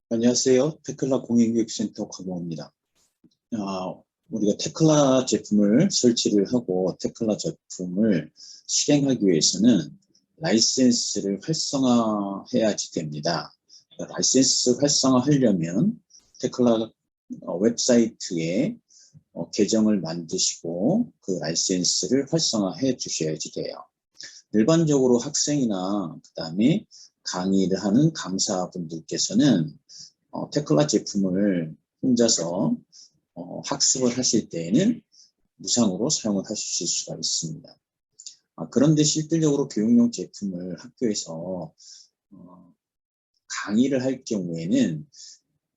안녕하세요. 테클라 공인교육센터 강호입니다. 우리가 테클라 제품을 설치를 하고 테클라 제품을 실행하기 위해서는 라이센스를 활성화해야지 됩니다. 라이센스 활성화하려면 테클라 웹사이트에 계정을 만드시고 그 라이센스를 활성화해 주셔야지 돼요. 일반적으로 학생이나 그다음에 강의를 하는 강사분들께서는 테클라 제품을 혼자서 학습을 하실 때에는 무상으로 사용을 하실 수가 있습니다. 그런데 실질적으로 교육용 제품을 학교에서 강의를 할 경우에는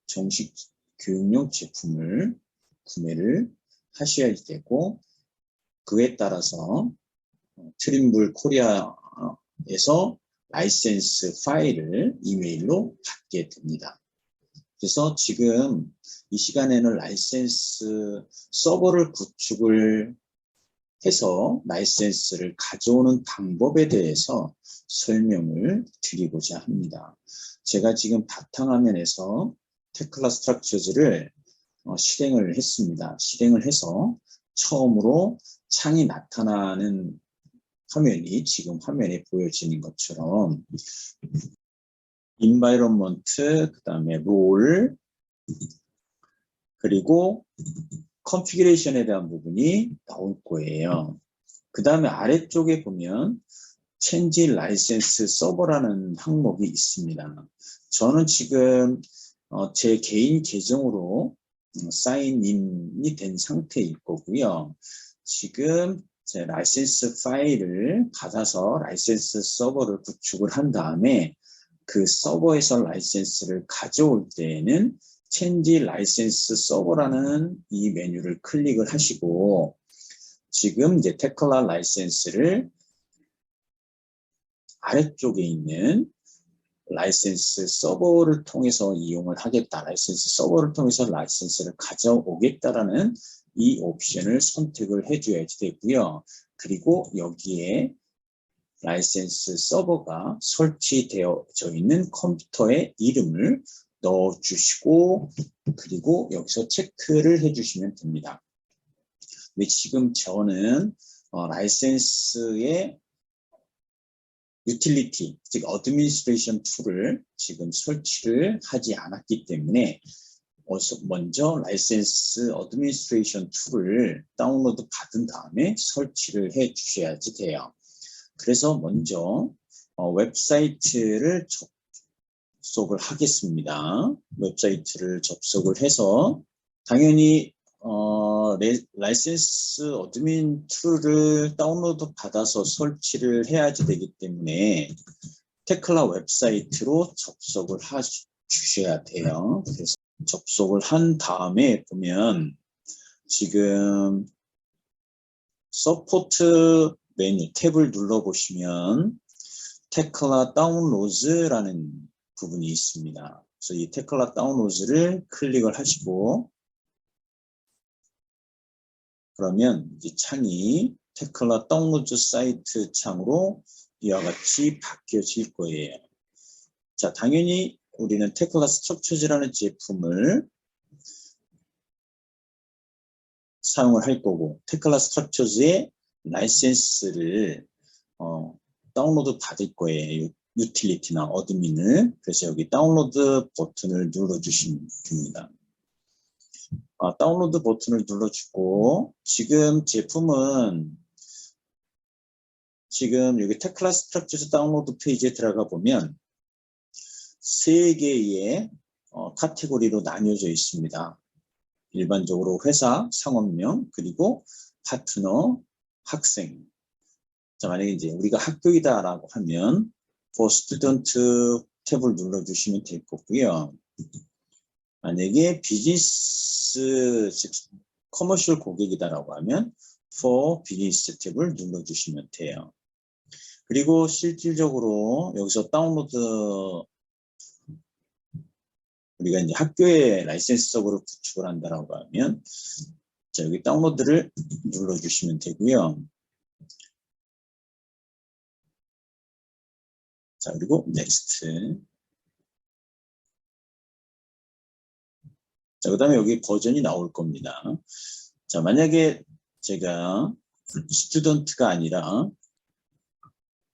정식 교육용 제품을 구매를 하셔야 되고, 그에 따라서 트림블 코리아에서 라이센스 파일을 이메일로 받게 됩니다. 그래서 지금 이 시간에는 라이센스 서버를 구축을 해서 라이센스를 가져오는 방법에 대해서 설명을 드리고자 합니다. 제가 지금 바탕화면에서 테클라 스트럭처즈를 실행을 했습니다. 실행을 해서 처음으로 창이 나타나는 화면이 지금 화면에 보여지는 것처럼 environment, 그 다음에 role, 그리고 configuration에 대한 부분이 나올 거예요. 그 다음에 아래쪽에 보면 change license server라는 항목이 있습니다. 저는 지금 제 개인 계정으로 사인인이 된 상태일 거고요. 지금 제 라이센스 파일을 받아서 라이센스 서버를 구축을 한 다음에 그 서버에서 라이센스를 가져올 때에는 Change License Server라는 이 메뉴를 클릭을 하시고, 지금 이제 테클라 라이센스를 아래쪽에 있는 라이센스 서버를 통해서 이용을 하겠다, 라이센스 서버를 통해서 라이센스를 가져오겠다라는 이 옵션을 선택을 해줘야지 되고요. 그리고 여기에 라이센스 서버가 설치되어져 있는 컴퓨터의 이름을 넣어주시고, 그리고 여기서 체크를 해주시면 됩니다. 근데 지금 저는 라이센스의 유틸리티, 즉 어드미니스트레이션 툴을 지금 설치를 하지 않았기 때문에 먼저 라이센스 어드미니스트레이션 툴을 다운로드 받은 다음에 설치를 해 주셔야지 돼요. 그래서 먼저 웹사이트를 접속을 하겠습니다. 웹사이트를 접속을 해서 당연히 라이센스 어드민 툴을 다운로드 받아서 설치를 해야지 되기 때문에 테클라 웹사이트로 접속을 주셔야 돼요. 그래서 접속을 한 다음에 보면 지금 서포트 메뉴 탭을 눌러보시면 테클라 다운로드라는 부분이 있습니다. 그래서 이 테클라 다운로드를 클릭을 하시고, 그러면 이제 창이 테클라 다운로드 사이트 창으로 이와 같이 바뀌어질 거예요. 자, 당연히 우리는 테클라 스트럭처즈라는 제품을 사용을 할 거고, 테클라 스트럭처즈의 라이센스를 다운로드 받을 거예요. 유틸리티나 어드민을. 그래서 여기 다운로드 버튼을 눌러주시면 됩니다. 다운로드 버튼을 눌러주고, 지금 제품은 지금 여기 테클라 스트럭처즈 다운로드 페이지에 들어가 보면 3개의 카테고리로 나뉘어져 있습니다. 일반적으로 회사, 상업명, 그리고 파트너, 학생. 자, 만약에 이제 우리가 학교이다라고 하면 for student 탭을 눌러주시면 될 거고요. 만약에 비즈니스, 즉 커머셜 고객이다라고 하면 for 비즈니스 탭을 눌러주시면 돼요. 그리고 실질적으로 여기서 다운로드, 우리가 이제 학교에 라이센스 서버를 구축을 한다라고 하면, 자, 여기 다운로드를 눌러주시면 되고요. 자, 그리고 넥스트. 자, 그 다음에 여기 버전이 나올 겁니다. 자, 만약에 제가 스튜던트가 아니라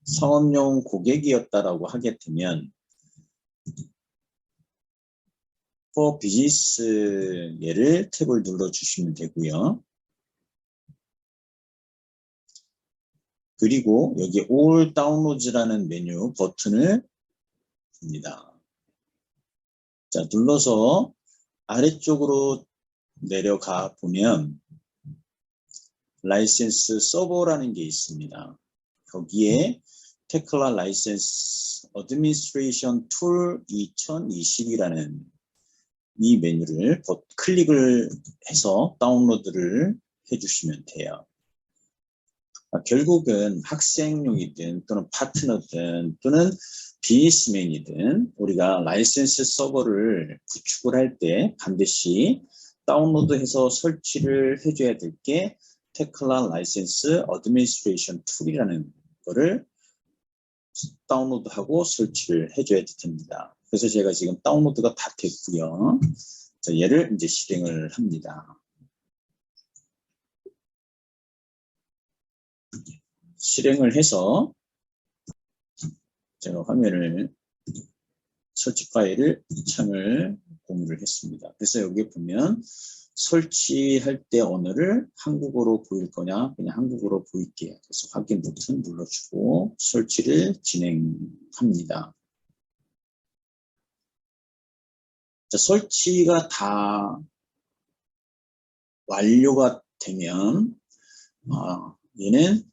상업용 고객이었다라고 하게 되면 for business 얘를 탭을 눌러주시면 되고요. 그리고 여기 all downloads라는 메뉴 버튼을 줍니다. 자, 눌러서 아래쪽으로 내려가 보면 라이센스 서버라는 게 있습니다. 거기에 테클라 라이센스 어드미니스트레이션 툴 2020이라는 이 메뉴를 클릭을 해서 다운로드를 해주시면 돼요. 결국은 학생용이든 또는 파트너든 또는 비즈니스맨이든 우리가 라이센스 서버를 구축을 할 때 반드시 다운로드해서 설치를 해줘야 될 게 테클라 라이센스 어드미니스트레이션 툴이라는 거를 다운로드하고 설치를 해줘야 됩니다. 그래서 제가 지금 다운로드가 다 됐고요. 자, 얘를 이제 실행을 합니다. 실행을 해서 제가 화면을 설치 파일을 창을 공유를 했습니다. 그래서 여기 보면 설치할 때 언어를 한국어로 보일 거냐 그냥 한국어로 보일게요. 그래서 확인 버튼 눌러주고 설치를 진행합니다. 자, 설치가 다 완료가 되면 얘는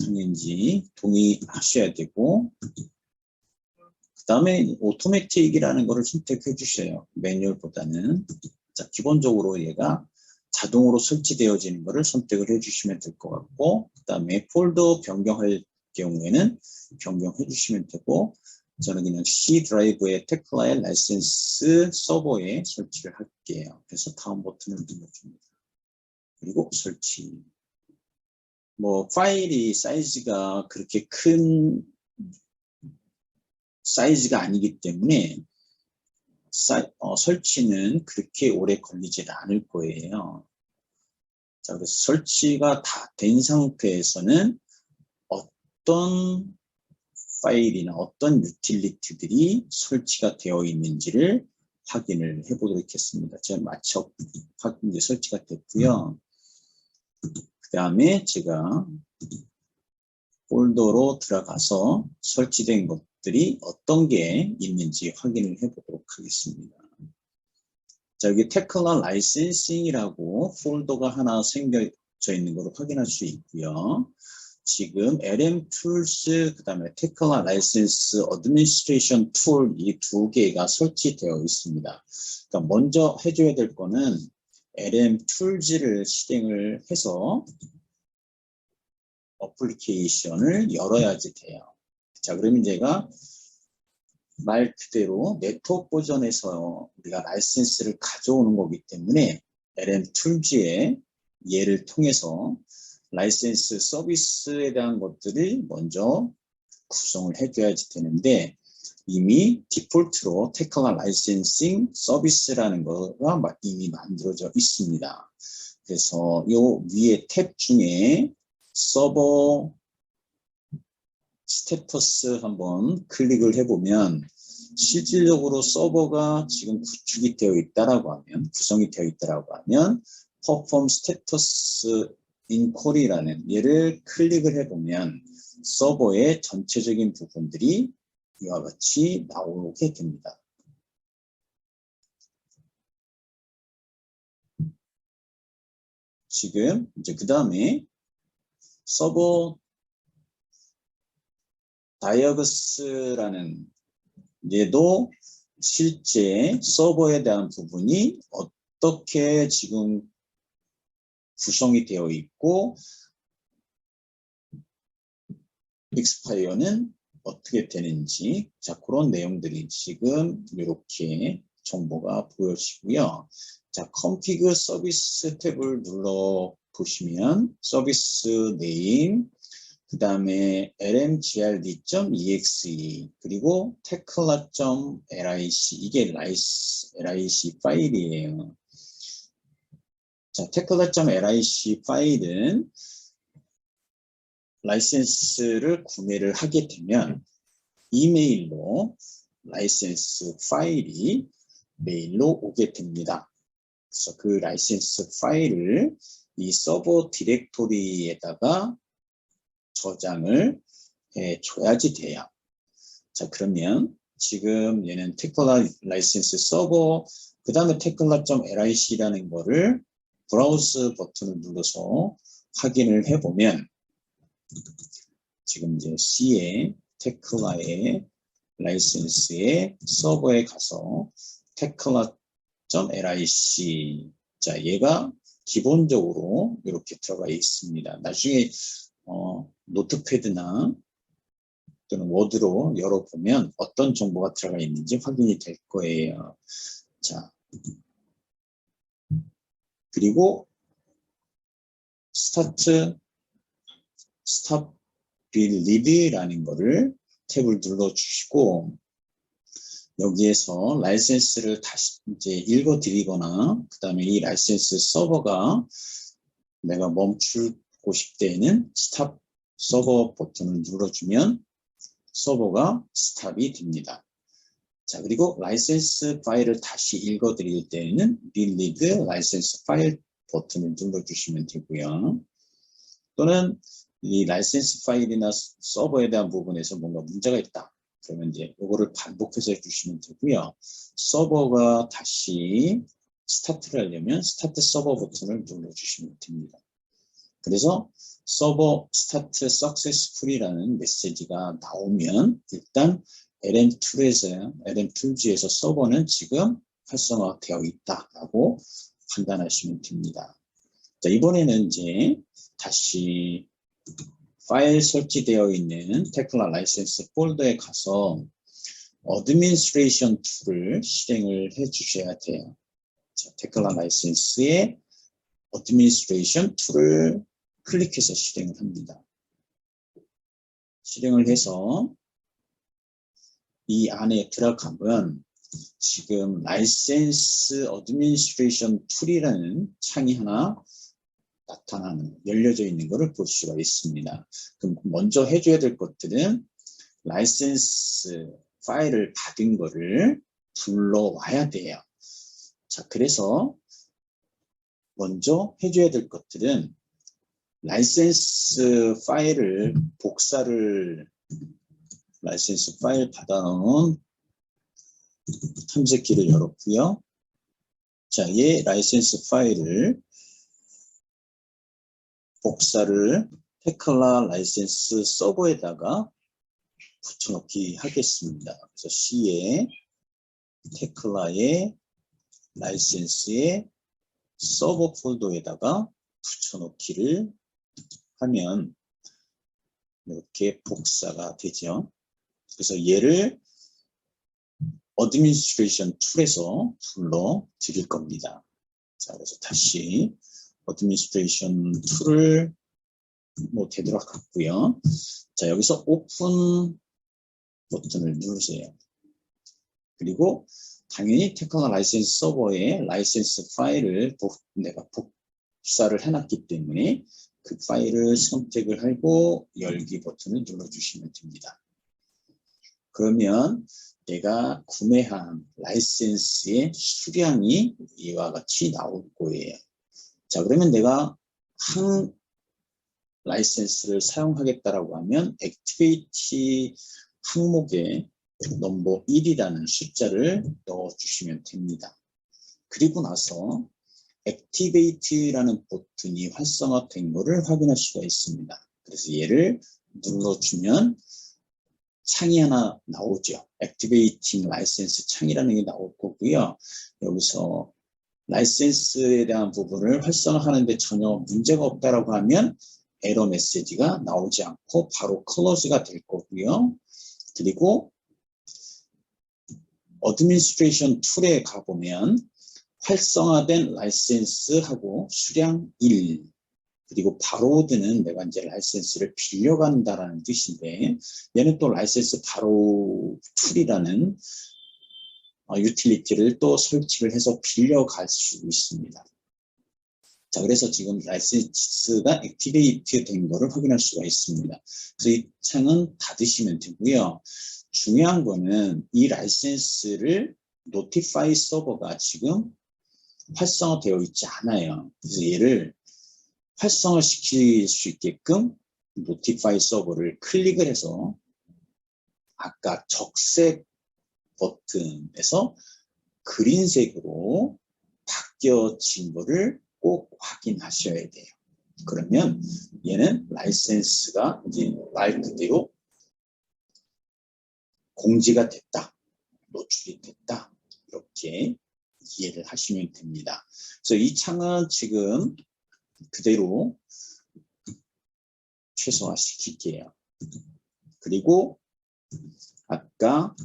당연히 동의하셔야 되고 그 다음에 오토매틱이라는 거를 선택해 주셔요. 매뉴얼보다는. 자, 기본적으로 얘가 자동으로 설치되어지는 거를 선택을 해 주시면 될 것 같고 그 다음에 폴더 변경할 경우에는 변경해 주시면 되고 저는 그냥 C 드라이브의 테클라의 라이센스 서버에 설치를 할게요. 그래서 다음 버튼을 눌러줍니다. 그리고 설치. 뭐 파일이 사이즈가 그렇게 큰 사이즈가 아니기 때문에 설치는 그렇게 오래 걸리지 않을 거예요. 자, 그래서 설치가 다 된 상태에서는 어떤 파일이나 어떤 유틸리티들이 설치가 되어 있는지를 확인을 해보도록 하겠습니다. 제가 마쳐 이제 설치가 됐고요. 그 다음에 제가 폴더로 들어가서 설치된 것들이 어떤 게 있는지 확인을 해보도록 하겠습니다. 자, 여기 테클라 라이센싱이라고 폴더가 하나 생겨져 있는 걸 확인할 수 있고요. 지금 LM 툴스, 그 다음에 테클라 라이센스 어드미니스트레이션 툴 이 두 개가 설치되어 있습니다. 그러니까 먼저 해줘야 될 거는 LM 툴즈를 실행을 해서 어플리케이션을 열어야지 돼요. 자, 그러면 제가 말 그대로 네트워크 버전에서 우리가 라이센스를 가져오는 거기 때문에 LM 툴즈의 예를 통해서 라이센스 서비스에 대한 것들을 먼저 구성을 해줘야지 되는데 이미 디폴트로 테클라 라이센싱 서비스라는 거가 이미 만들어져 있습니다. 그래서 이 위에 탭 중에 서버 스테터스 한번 클릭을 해보면 실질적으로 서버가 지금 구축이 되어 있다라고 하면 구성이 되어 있다라고 하면 perform status inquiry라는 얘를 클릭을 해보면 서버의 전체적인 부분들이 이와 같이 나오게 됩니다. 지금 이제 그 다음에 서버 다이어그스라는 얘도 실제 서버에 대한 부분이 어떻게 지금 구성이 되어 있고 익스파이어는 어떻게 되는지 자 그런 내용들이 지금 이렇게 정보가 보여지고요. 자 config 서비스 탭을 눌러 보시면 서비스 네임 그 다음에 lmgrd.exe 그리고 tekla.lic 이게 lic 파일이에요. 자, tekla.lic 파일은 라이센스를 구매를 하게 되면 이메일로 라이센스 파일이 메일로 오게 됩니다. 그래서 그 라이센스 파일을 이 서버 디렉토리에다가 저장을 해줘야지 돼요. 자, 그러면 지금 얘는 테클라 라이센스 서버, 그 다음에 테클라.lic라는 거를 브라우즈 버튼을 눌러서 확인을 해보면 지금 이제 C의 테클라의 라이센스의 서버에 가서 테클라.lic 자, 얘가 기본적으로 이렇게 들어가 있습니다. 나중에 노트패드나 또는 워드로 열어보면 어떤 정보가 들어가 있는지 확인이 될 거예요. 자, 그리고 스타트, 스탑, 빌리드라는 거를 탭을 눌러주시고 여기에서 라이센스를 다시 이제 읽어드리거나 그 다음에 이 라이센스 서버가 내가 멈추고 싶을 때는 스탑 서버 버튼을 눌러주면 서버가 스탑이 됩니다. 자, 그리고 라이센스 파일을 다시 읽어드릴 때는 read 라이센스 파일 버튼을 눌러주시면 되고요. 또는 이 라이센스 파일이나 서버에 대한 부분에서 뭔가 문제가 있다. 그러면 이제 이거를 반복해서 해주시면 되고요. 서버가 다시 스타트를 하려면 스타트 서버 버튼을 눌러주시면 됩니다. 그래서 서버 스타트 석세스풀이라는 메시지가 나오면 일단 LM2에서 서버는 지금 활성화되어 있다라고 판단하시면 됩니다. 자, 이번에는 이제 다시 파일 설치되어 있는 테클라 라이센스 폴더에 가서 어드민스트레이션 툴을 실행을 해 주셔야 돼요. 자, 테클라 라이센스의 어드민스트레이션 툴을 클릭해서 실행을 합니다. 실행을 해서 이 안에 들어가면 지금 라이센스 어드민스트레이션 툴이라는 창이 하나 나타나는, 열려져 있는 것을 볼 수가 있습니다. 그럼 먼저 해줘야 될 것들은 라이센스 파일을 받은 거를 불러와야 돼요. 자, 그래서 먼저 해줘야 될 것들은 라이센스 파일을 라이센스 파일 받아놓은 탐색기를 열었고요. 자, 이 라이센스 파일을 복사를 테클라 라이센스 서버에다가 붙여넣기 하겠습니다. 그래서 C의 테클라의 라이센스의 서버 폴더에다가 붙여넣기를 하면 이렇게 복사가 되죠. 그래서 얘를 어드민스트레이션 툴에서 불러 드릴 겁니다. 자, 그래서 다시 어드민스트레이션 툴을 되도록 갖고요. 자, 여기서 오픈 버튼을 누르세요. 그리고 당연히 테클라 라이센스 서버에 라이센스 파일을 내가 복사를 해놨기 때문에 그 파일을 선택을 하고 열기 버튼을 눌러주시면 됩니다. 그러면 내가 구매한 라이센스의 수량이 이와 같이 나올 거예요. 자, 그러면 내가 한 라이센스를 사용하겠다라고 하면 액티베이티 항목에 넘버 1이라는 숫자를 넣어주시면 됩니다. 그리고 나서 액티베이트라는 버튼이 활성화된 것을 확인할 수가 있습니다. 그래서 얘를 눌러주면 창이 하나 나오죠. 액티베이팅 라이센스 창이라는 게 나올 거고요. 여기서 라이센스에 대한 부분을 활성화하는데 전혀 문제가 없다라고 하면 에러 메시지가 나오지 않고 바로 클로즈가 될 거고요. 그리고 어드민스트레이션 툴에 가보면 활성화된 라이센스하고 수량 1 그리고 바로우드는 내가 이제 라이센스를 빌려간다라는 뜻인데, 얘는 또 라이센스 바로우 툴이라는 유틸리티를 또 설치를 해서 빌려갈 수 있습니다. 자, 그래서 지금 라이센스가 액티베이트 된 거를 확인할 수가 있습니다. 그래서 이 창은 닫으시면 되고요. 중요한 거는 이 라이센스를 노티파이 서버가 지금 활성화되어 있지 않아요. 그래서 얘를 활성화시킬 수 있게끔 노티파이 서버를 클릭을 해서 아까 적색 버튼에서 그린색으로 바뀌어진 거를 꼭 확인하셔야 돼요. 그러면 얘는 라이센스가 이제 말 그대로 공지가 됐다, 노출이 됐다, 이렇게 이해를 하시면 됩니다. 그래서 이 창은 지금 그대로 최소화시킬게요. 그리고 아까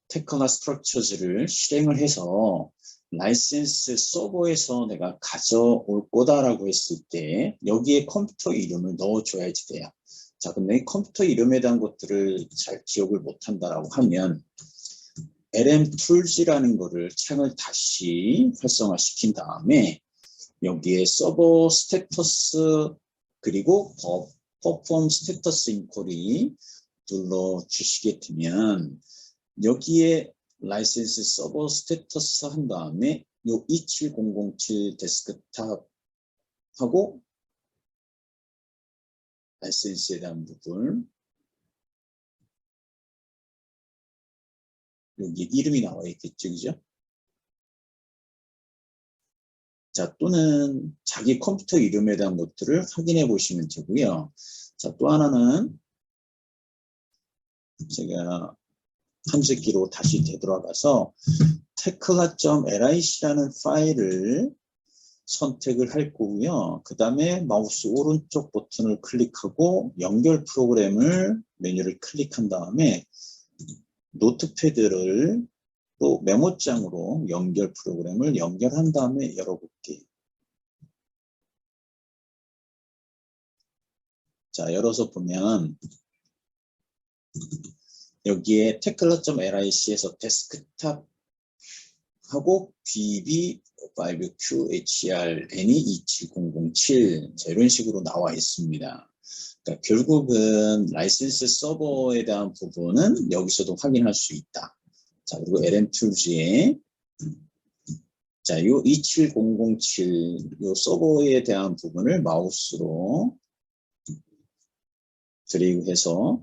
테크나 스트럭처즈를 실행을 해서 라이센스 서버에서 내가 가져올 거다라고 했을 때 여기에 컴퓨터 이름을 넣어줘야지 돼요. 자, 근데 컴퓨터 이름에 대한 것들을 잘 기억을 못한다라고 하면 LMTools라는 거를 창을 다시 활성화시킨 다음에 여기에 서버 스테터스 그리고 퍼폼 스테터스 인쿼리 눌러주시게 되면 여기에 라이센스 서버 스테터스 한 다음에 요 27007 데스크탑 하고 라이센스에 대한 부분 여기 이름이 나와 있겠죠, 그죠? 자, 또는 자기 컴퓨터 이름에 대한 것들을 확인해 보시면 되고요. 자, 또 하나는 제가 탐색기로 다시 되돌아가서 테클라.lic라는 파일을 선택을 할 거고요. 그 다음에 마우스 오른쪽 버튼을 클릭하고 연결 프로그램을 메뉴를 클릭한 다음에 노트패드를 또 메모장으로 연결 프로그램을 연결한 다음에 열어볼게요. 자, 열어서 보면 여기에 테클라.lic에서 데스크탑 하고 BB5QHRNE27007 이런 식으로 나와 있습니다. 그러니까 결국은 라이센스 서버에 대한 부분은 여기서도 확인할 수 있다. 자, 그리고 LMTools에 자, 요 27007 요 서버에 대한 부분을 마우스로 드래그해서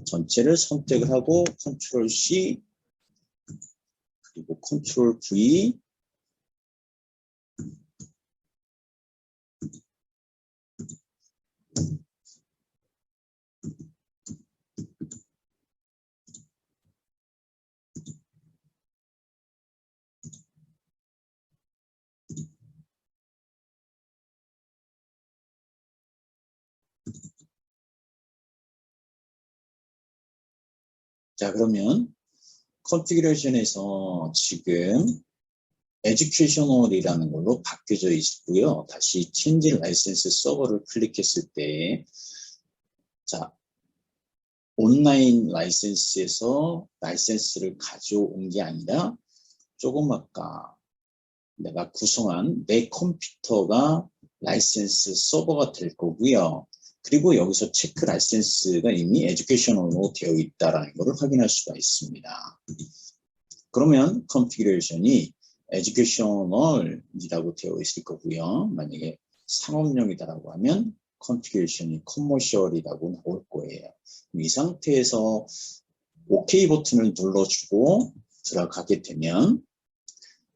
전체를 선택을 하고 컨트롤 C 그리고 컨트롤 V 자, 그러면 컨피그레이션에서 지금 에듀케이셔널이라는 걸로 바뀌어져 있고요. 다시 체인지 라이센스 서버를 클릭했을 때 자, 온라인 라이센스에서 라이센스를 가져온 게 아니라 조금 아까 내가 구성한 내 컴퓨터가 라이센스 서버가 될 거고요. 그리고 여기서 체크 라이센스가 이미 에듀케이셔널로 되어 있다는 것을 확인할 수가 있습니다. 그러면 컨피그레이션이 에듀케이셔널이라고 되어 있을 거고요. 만약에 상업용이다라고 하면 컨피그레이션이 커머셜이라고 나올 거예요. 이 상태에서 OK 버튼을 눌러주고 들어가게 되면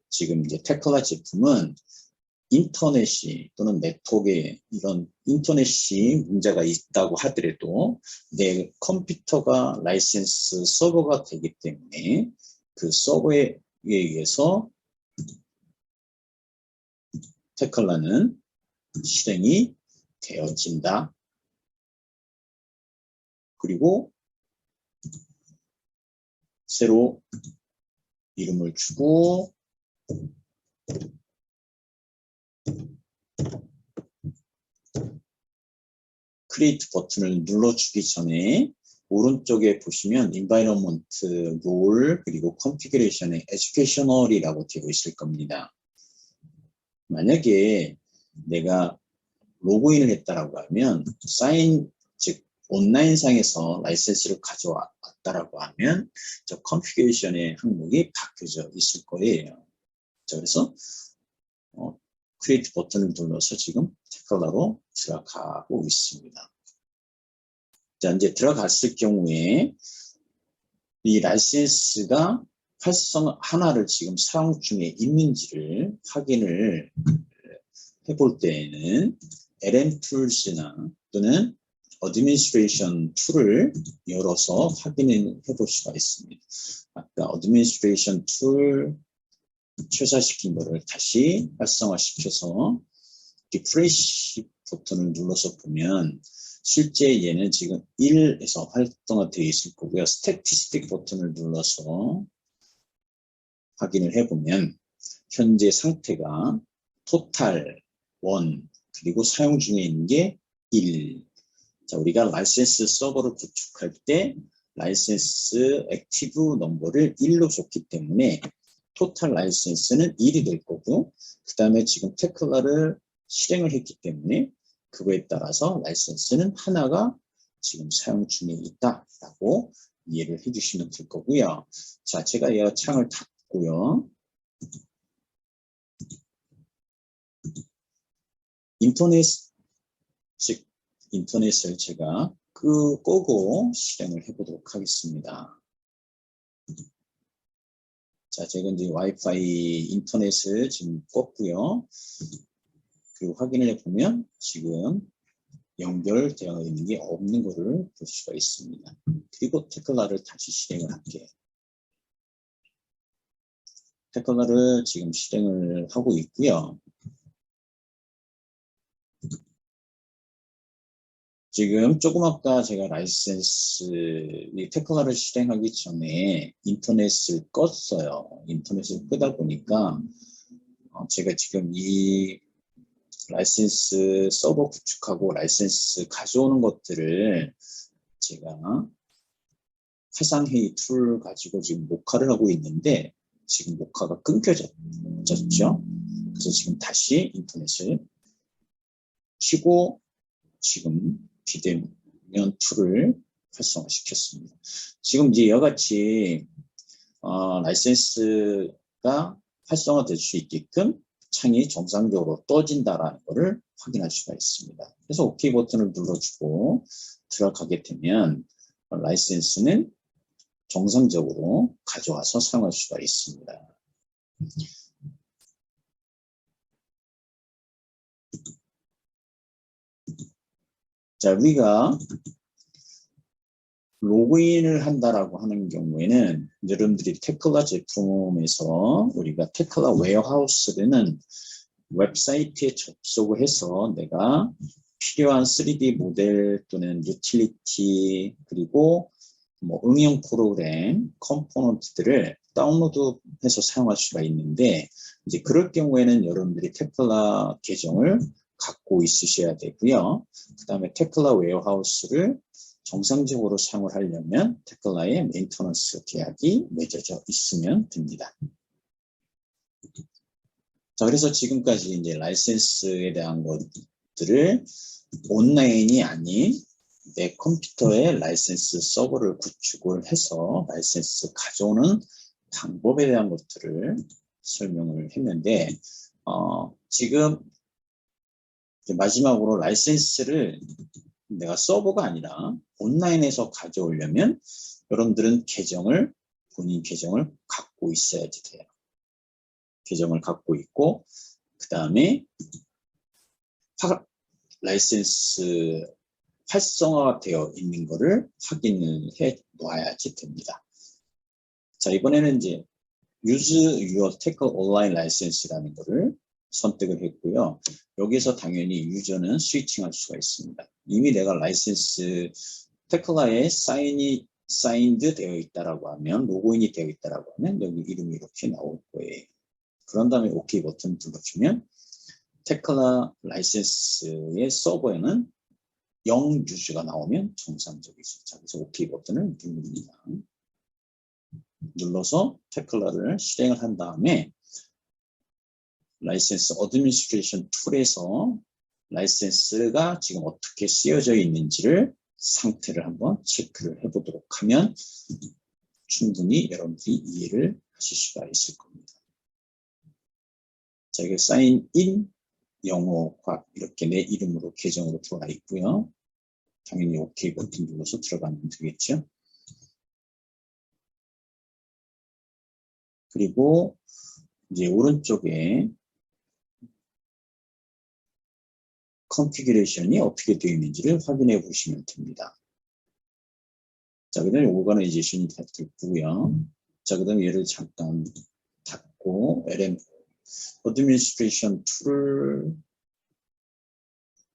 지금 이제 테클라 제품은 인터넷이 또는 네트워크에 이런 인터넷이 문제가 있다고 하더라도 내 컴퓨터가 라이센스 서버가 되기 때문에 그 서버에 의해서 테클라는 실행이 되어진다. 그리고 새로 이름을 주고 크리에이트 버튼을 눌러주기 전에 오른쪽에 보시면 environment, role, 그리고 configuration에 educational이라고 되어 있을 겁니다. 만약에 내가 로그인을 했다라고 하면 즉 온라인상에서 라이센스를 가져왔다라고 하면 저 configuration의 항목이 바뀌어져 있을 거예요. 자, 그래서 크리에이트 버튼을 눌러서 지금 테클라로 들어가고 있습니다. 자, 이제 들어갔을 경우에 이 라이센스가 하나를 지금 사용 중에 있는지를 확인을 해볼 때에는 LM 툴스나 또는 어드미니스트레이션 툴을 열어서 확인해 볼 수가 있습니다. 아까 어드미니스트레이션 툴 최소화시킨 거를 다시 활성화시켜서 리프레시 버튼을 눌러서 보면 실제 얘는 지금 1에서 활성화되어 있을 거고요. 스태티스틱 버튼을 눌러서 확인을 해보면 현재 상태가 토탈 1 그리고 사용 중에 있는 게 1. 자, 우리가 라이센스 서버를 구축할 때 라이센스 액티브 넘버를 1로 줬기 때문에 토탈 라이센스는 1이 될 거고, 그 다음에 지금 테클라를 실행을 했기 때문에 그거에 따라서 라이센스는 하나가 지금 사용 중에 있다라고 이해를 해주시면 될 거고요. 자, 제가 이 창을 닫고요. 인터넷을 제가 끄고 실행을 해보도록 하겠습니다. 자, 제가 이제 와이파이 인터넷을 지금 껐고요. 그리고 확인을 해보면 지금 연결되어 있는 게 없는 것을 볼 수가 있습니다. 그리고 테클라를 다시 실행을 할게요. 테클라를 지금 실행을 하고 있고요. 지금 조금 아까 제가 이 테클라를 실행하기 전에 인터넷을 껐어요. 인터넷을 끄다 보니까 제가 지금 이 라이센스 서버 구축하고 라이센스 가져오는 것들을 제가 화상회의 툴 가지고 지금 녹화를 하고 있는데 지금 녹화가 끊겨졌죠. 그래서 지금 다시 인터넷을 켜고 지금 비대면 툴을 활성화시켰습니다. 지금 이제 이와같이 라이센스가 활성화될 수 있게끔 창이 정상적으로 떠진다라는 것을 확인할 수가 있습니다. 그래서 OK 버튼을 눌러주고 들어가게 되면 라이센스는 정상적으로 가져와서 사용할 수가 있습니다. 자, 우리가 로그인을 한다라고 하는 경우에는 여러분들이 테클라 제품에서 우리가 테클라 웨어하우스라는 웹사이트에 접속을 해서 내가 필요한 3D 모델 또는 유틸리티 그리고 뭐 응용 프로그램, 컴포넌트들을 다운로드해서 사용할 수가 있는데 이제 그럴 경우에는 여러분들이 테클라 계정을 갖고 있으셔야 되고요. 그 다음에 테클라 웨어하우스를 정상적으로 사용을 하려면 테클라의 메인터넌스 계약이 맺어져 있으면 됩니다. 자, 그래서 지금까지 이제 라이센스에 대한 것들을 온라인이 아닌 내 컴퓨터에 라이센스 서버를 구축을 해서 라이센스 가져오는 방법에 대한 것들을 설명을 했는데 지금 마지막으로 라이센스를 내가 서버가 아니라 온라인에서 가져오려면 여러분들은 본인 계정을 갖고 있어야지 돼요. 계정을 갖고 있고 그 다음에 라이센스 활성화가 되어 있는 것을 확인을 해 놓아야지 됩니다. 자, 이번에는 이제 Use Your Tecle Online License라는 것을 선택을 했고요. 여기서 당연히 유저는 스위칭할 수가 있습니다. 이미 내가 라이센스 테클라에 사인드 되어 있다라고 하면 로그인이 되어 있다라고 하면 여기 이름이 이렇게 나올 거예요. 그런 다음에 OK 버튼 눌러주면 테클라 라이센스의 서버에는 0 유저가 나오면 정상적이죠. 자, 그래서 OK 버튼을 누릅니다. 눌러서 테클라를 실행을 한 다음에 라이센스 어드미니스트레이션 툴에서 라이센스가 지금 어떻게 쓰여져 있는지를 상태를 한번 체크를 해보도록 하면 충분히 여러분들이 이해를 하실 수가 있을 겁니다. 자, 이게 사인인 영어과 이렇게 내 이름으로 계정으로 들어가 있고요. 당연히 OK 버튼 눌러서 들어가면 되겠죠. 그리고 이제 오른쪽에 컨피규레이션이 어떻게 되어 있는지를 확인해 보시면 됩니다. 자, 그 다음에 오거나이제이션이 다 됐고요. 자, 그 다음에 얘를 잠깐 닫고 LM 어드미니스트레이션 툴을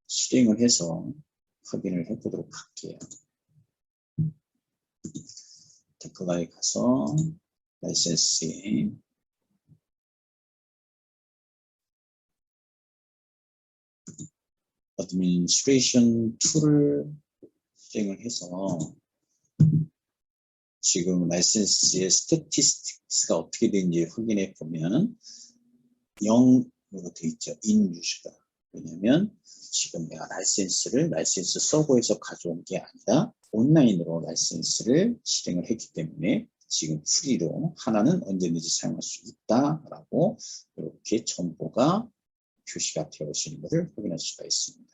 실행을 해서 확인을 해 보도록 할게요. 테클라에 가서 라이센스에 어드미니스트레이션 툴을 실행을 해서 지금 라이센스의 스태티스틱스가 어떻게 되는지 확인해 보면 0으로 되어 있죠. in 유저가. 왜냐면 지금 내가 라이센스 서버에서 가져온 게 아니라 온라인으로 라이센스를 실행을 했기 때문에 지금 프리로 하나는 언제든지 사용할 수 있다라고 이렇게 정보가 표시가 되어 있는 것을 확인할 수가 있습니다.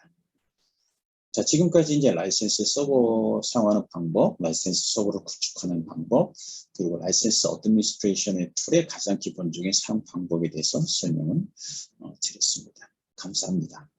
자, 지금까지 이제 라이센스 서버 사용하는 방법, 라이센스 서버를 구축하는 방법, 그리고 라이센스 어드미니스트레이션의 툴의 가장 기본적인 사용 방법에 대해서 설명을 드렸습니다. 감사합니다.